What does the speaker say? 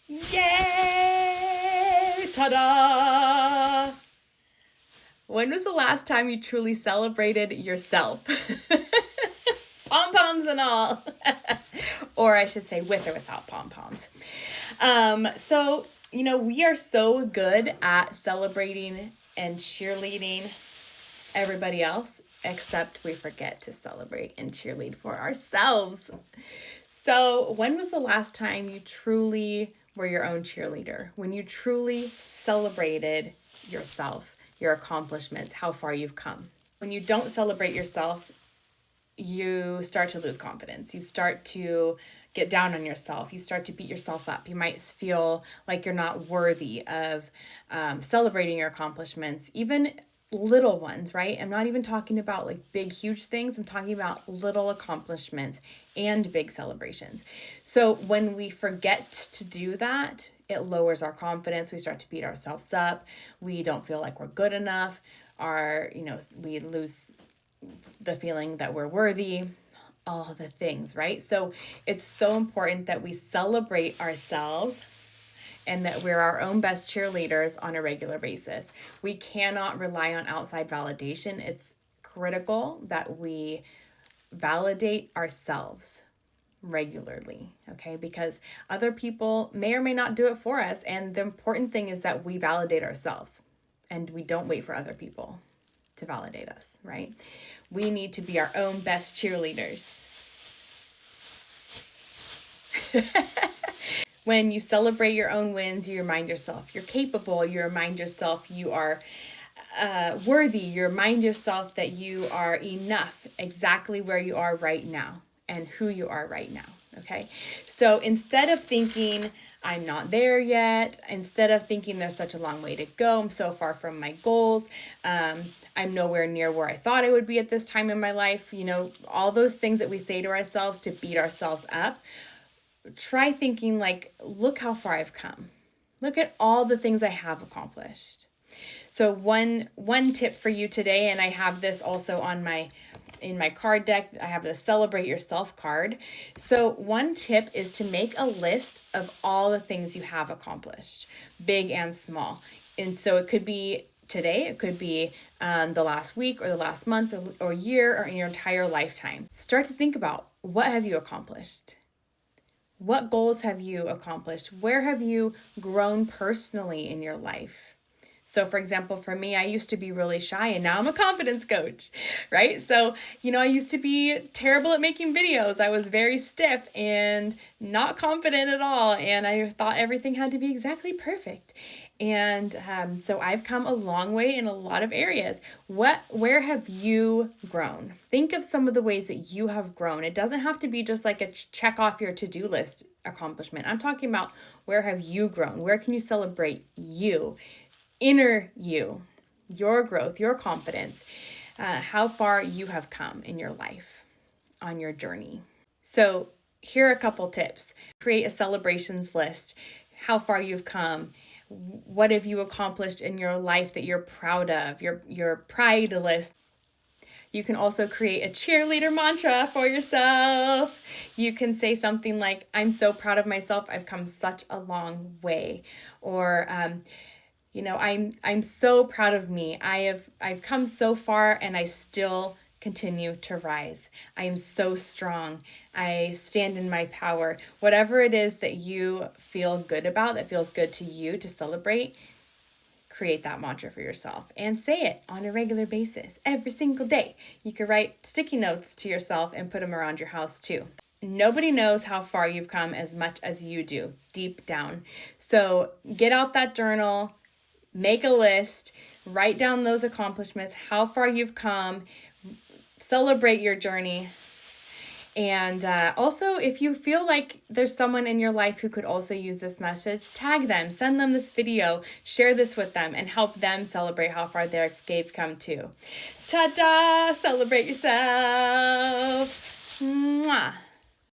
Yay! Ta-da! When was the last time you truly celebrated yourself? Pom-poms and all. Or I should say with or without pom-poms. We are so good at celebrating and cheerleading everybody else, except we forget to celebrate and cheerlead for ourselves. So when was the last time you truly were your own cheerleader? When you truly celebrated yourself, your accomplishments, how far you've come? When you don't celebrate yourself, you start to lose confidence. You start to get down on yourself. You start to beat yourself up. You might feel like you're not worthy of celebrating your accomplishments, even little ones, right? I'm not even talking about like big, huge things. I'm talking about little accomplishments and big celebrations. So when we forget to do that, it lowers our confidence. We start to beat ourselves up. We don't feel like we're good enough. We lose the feeling that we're worthy, all the things, right? So it's so important that we celebrate ourselves and that we're our own best cheerleaders on a regular basis. We cannot rely on outside validation. It's critical that we validate ourselves regularly, okay? Because other people may or may not do it for us. And the important thing is that we validate ourselves and we don't wait for other people to validate us, right? We need to be our own best cheerleaders. When you celebrate your own wins, you remind yourself you're capable. You remind yourself you are worthy. You remind yourself that you are enough exactly where you are right now and who you are right now, okay? So instead of thinking, I'm not there yet, instead of thinking there's such a long way to go, I'm so far from my goals, I'm nowhere near where I thought I would be at this time in my life, all those things that we say to ourselves to beat ourselves up, try thinking like, look how far I've come. Look at all the things I have accomplished. So one tip for you today, and I have this also in my card deck, I have the Celebrate Yourself card. So one tip is to make a list of all the things you have accomplished, big and small. And so it could be today, it could be the last week or the last month or year or in your entire lifetime. Start to think about, what have you accomplished? What goals have you accomplished? Where have you grown personally in your life? So for example, for me, I used to be really shy and now I'm a confidence coach, right? So, I used to be terrible at making videos. I was very stiff and not confident at all. And I thought everything had to be exactly perfect. And so I've come a long way in a lot of areas. Where have you grown? Think of some of the ways that you have grown. It doesn't have to be just like a check off your to-do list accomplishment. I'm talking about, where have you grown? Where can you celebrate you? Inner you, your growth, your confidence, how far you have come in your life on your journey. So here are a couple tips. Create a celebrations list, how far you've come. What have you accomplished in your life that you're proud of, your pride list. You can also create a cheerleader mantra for yourself. You can say something like, I'm so proud of myself. I've come such a long way. Or, I'm so proud of me. I've come so far and I still continue to rise. I am so strong. I stand in my power. Whatever it is that you feel good about, that feels good to you to celebrate, create that mantra for yourself and say it on a regular basis every single day. You can write sticky notes to yourself and put them around your house too. Nobody knows how far you've come as much as you do deep down. So get out that journal, make a list, write down those accomplishments, how far you've come, celebrate your journey. And also, if you feel like there's someone in your life who could also use this message, tag them, send them this video, share this with them, and help them celebrate how far they've come too. Ta-da! Celebrate yourself! Mwah!